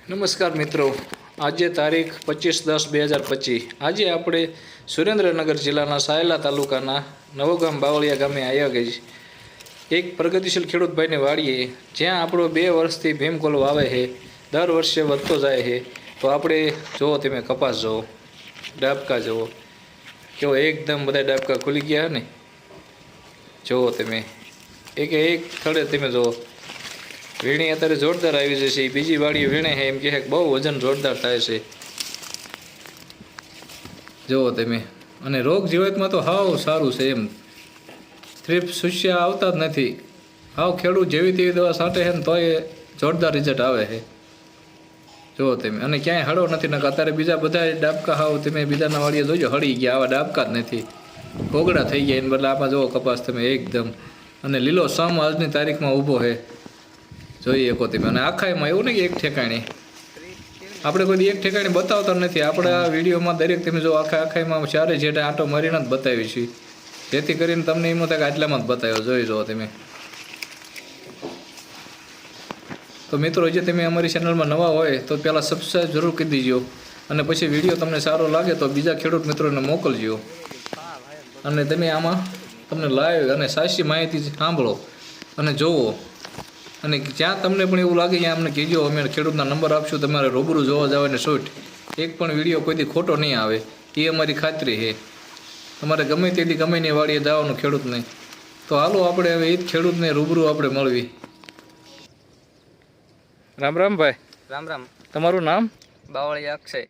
નમસ્કાર મિત્રો, આજે તારીખ 25/10/2025 આજે આપણે સુરેન્દ્રનગર જિલ્લાના સાયલા તાલુકાના નવગામ બાવળિયા ગામે આવ્યા ગઈ એક પ્રગતિશીલ ખેડૂત ભાઈને વાડીએ જ્યાં આપણો 2 વર્ષથી ભીમકોલ વાવે છે, દર વર્ષે વધતો જાય છે. તો આપણે જુઓ, તમે કપાસ જુઓ, ડાબકા જુઓ, કેવો એકદમ બધા ડાબકા ખુલી ગયા ને. જુઓ તમે એક થડે તમે જુઓ, વીણી અત્યારે જોરદાર આવી જશે. બીજી વાડીએ વીણે છે એમ કહે કે બહુ વજન જોરદાર થાય છે. જુઓ તમે, અને રોગ જીવાતમાં તો હાવ સારું છે એમ. થ્રીપ સુસ્યા આવતા જ નથી. હાવ ખેડૂત જેવી તેવી દવા છાંટે છે ને તોય જોરદાર રિઝલ્ટ આવે છે. જુઓ તમે, અને ક્યાંય હળો નથી. નકા અત્યારે બીજા બધા ડાબકા હાવ તમે બીજાના વાડીએ જોજો હળી ગયા, આવા ડાબકા જ નથી, કોગડા થઈ ગયા. એને બદલે આમાં જુઓ કપાસ તમે એકદમ અને લીલો સમ આજની તારીખમાં ઊભો છે. જોઈએ શકો તમે. અને આખાઈમાં એવું નહીં કે એક ઠેકાણે, આપણે કોઈ એક ઠેકાણે બતાવતા નથી. આપણા વિડીયોમાં દરેક તમે જો આખાઈમાં ચારે જેટે આંટો મારીને જ બતાવી છીએ, જેથી કરીને તમને એમ થાય કે આટલામાં જ બતાવ્યો. જોઈ જુઓ તમે. તો મિત્રો, જે તમે અમારી ચેનલમાં નવા હોય તો પહેલાં સબસ્ક્રાઈબ જરૂર કરી દીજો, અને પછી વિડીયો તમને સારો લાગે તો બીજા ખેડૂત મિત્રોને મોકલજો. અને તમે આમાં તમને લાઈવ અને સાચી માહિતી સાંભળો અને જોવો. અને જ્યાં તમને પણ એવું લાગે ત્યાં અમને કહેજો, અમે ખેડૂતના નંબર આપશું, તમારે રૂબરૂ જોવા જવાને શૂટ. એક પણ વિડીયો કોઈથી ખોટો નહીં આવે, એ અમારી ખાતરી છે. તમારે ગમે તેથી ગમે ની વાડીએ જવાનું ખેડૂતને. તો હાલો આપણે હવે એ જ ખેડૂતને રૂબરૂ આપણે મળવી. રામ રામ ભાઈ. રામ રામ. તમારું નામ? બાવળિયા અક્ષય.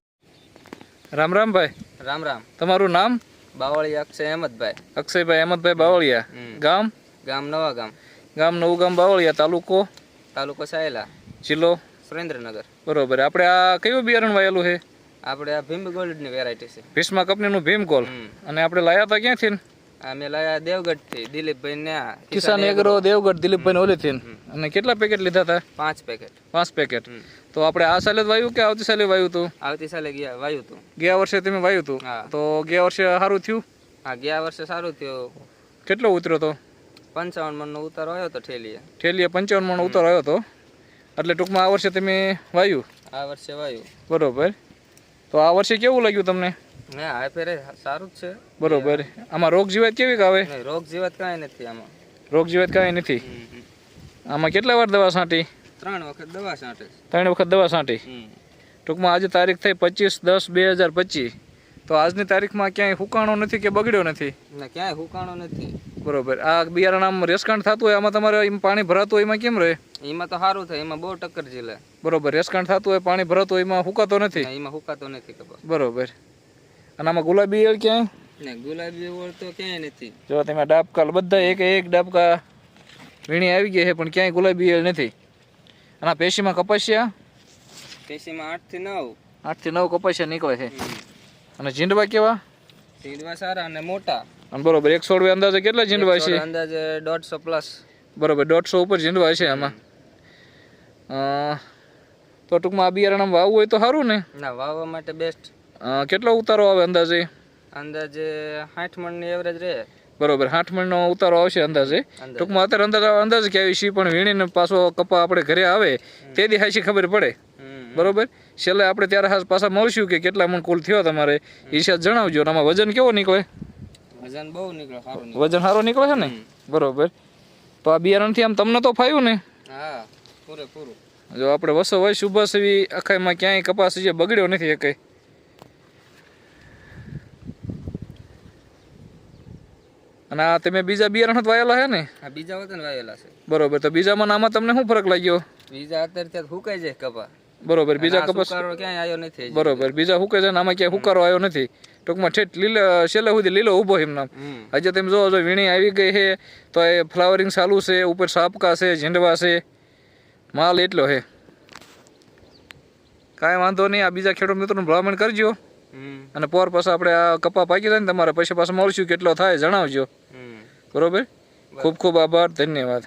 રામ રામ ભાઈ. રામ રામ. તમારું નામ? બાવળિયા અક્ષય અહેમદભાઈ. અક્ષયભાઈ અહેમદભાઈ બાવળિયા. ગામ? ગામ નવાગામ. ગામ નવગામ બાવળિયા. તાલુકો? તાલુકો સાયલા. જિલ્લો? સુરેન્દ્રનગર. બરોબર. આપણે આ કયું બિયારણ વાયેલું છે? આપણે આ ભીમ ગોલ્ડની વેરાયટી છે. ભીષ્મા કંપનીનું ભીમકોલ. અને આપણે લાયા હતા ક્યાંથી? અમે લાયા દેવગઢથી, દિલીપભાઈ ને કિસાન એગ્રો દેવગઢ, દિલીપભાઈ ઓલેથી. અને કેટલા પેકેટ લીધા હતા? 5 પેકેટ. 5 પેકેટ. તો આપણે આ સાલે જ વાયું કે આવતી સાલે વાયું હતું? આવતી સાલે વાયું હતું. ગયા વર્ષે તમે વાયું હતું? તો ગયા વર્ષે સારું થયું? હા, ગયા વર્ષે સારું થયું. કેટલો ઉતર્યો તો? 55 મણનો ઉતારો આવ્યો હતો ઠેલીએ. 55 મણનો ઉતારો આવ્યો હતો. એટલે ટૂંકમાં આ વર્ષે તમે વાયું? આ વર્ષે વાયું. બરોબર. તો આ વર્ષે કેવું લાગ્યું તમને? ના, આ ફેરે સારું જ છે. બરોબર. આમાં રોગ જીવાત કેવી આવે? રોગ જીવાત કાંઈ નથી આમાં. રોગ જીવાત કાંઈ નથી. આમાં કેટલા વાર દવા છાંટી? 3 વખત દવા છાંટી. 3 વખત દવા છાંટી. ટૂંકમાં આજે તારીખ થઈ 25/10/2025. તો આજની તારીખમાં ક્યાંય હુકાણો નથી કે બગડ્યો નથી? ના, ક્યાંય હુકાણો નથી. બરોબર. આ બિયારણ આમ રેસકાંડ થતું હોય, આમાં તમારે પાણી ભરાતું હોય, એમાં કેમ રહે? એમાં તો સારું થાય, એમાં બહુ ટક્કર ઝીલે. બરોબર. રેસકાંડ થતું હોય, પાણી ભરાતું હોય, એમાં હુકાતો નથી? એમાં હુકાતો નથી કપાસ. બરોબર. અને આમાં ગુલાબી ઈયળ ક્યાંય? ને ગુલાબી ઓળ તો ક્યાંય નથી. જો તમે ડાબકા બધા એક ડાબકા વીણી આવી ગઈ છે, પણ ક્યાંય ગુલાબી ઈયળ નથી. અને આ પેશીમાં કપાસિયા? પેશીમાં 8 થી 9. 8 થી 9 કપાસિયા નીકળે છે. અને ઝીંડવા કેવા? ઝીંડવા સારા અને મોટા. અને બરોબર. 1 છોડવે અંદાજે કેટલા ઝીંડવા છે? અંદાજે 150 પ્લસ. બરોબર. 150 ઉપર ઝીંડવા છે આમાં. તો ટૂંકમાં આ બિયારણ આમ વાવવું હોય તો સારું ને? ના, વાવવા માટે બેસ્ટ. કેટલો ઉતારો આવે અંદાજે? અંદાજે 60 મણની એવરેજ રહે. બરોબર. 60 મણનો ઉતારો આવશે અંદાજે. ટૂંકમાં અત્યારે અંદાજે કે આવી છે, પણ વીણીને પાછો કપા આપણે ઘરે આવે તે દી હાચી ખબર પડે. બરોબર. છેલ્લે આપણે ત્યારે પાછા મળશું કે કેટલા મણ કુલ થયો તમારે, એ સાથ જણાવજો. આમાં વજન કેવો નીકળે? વજન બહુ નીકળે. સારું. વજન સારો નીકળે છે ને? બરોબર. તો આ બિયારણથી આમ તમને તો ફાવ્યું ને? હા, પૂરેપૂરું. જો આપણે વસો હોય સુબસ એવી આખાઈમાં ક્યાંય કપાસ જે બગડ્યો નથી એ કઈ. અને આ તમે બીજા બિયારણ જ વાયેલા છે ને? હા, બીજા વતન વાયેલા છે. બરોબર. તો બીજામાં આમાં તમને શું ફરક લાગ્યો? બીજા અત્યારે ત્યાં હુકાઈ જાય કપા. બરોબર. બીજા કપાસ ક્યાંય આવ્યો નથી. બરોબર. બીજા હુકાઈ જાય ને આમાં ક્યાંય હુકારો આવ્યો નથી. ટૂંકમાં ઠેઠ છેલ્લે સુધી લીલો ઊભો એમ નામ. હજી તમે જો વીણી આવી ગઈ છે તો એ ફ્લાવરિંગ ચાલુ છે, ઉપર સાપકા છે, ઝીંડવા છે, માલ એટલો છે. કાંઈ વાંધો નહીં. આ બીજા ખેડૂત મિત્રોનું ભલામણ કરજો. અને પોર પાછા આપણે આ કપા પાકી જાય ને તમારે પછી પાછા મળશું, કેટલો થાય જણાવજો. બરોબર. ખૂબ ખૂબ આભાર. ધન્યવાદ.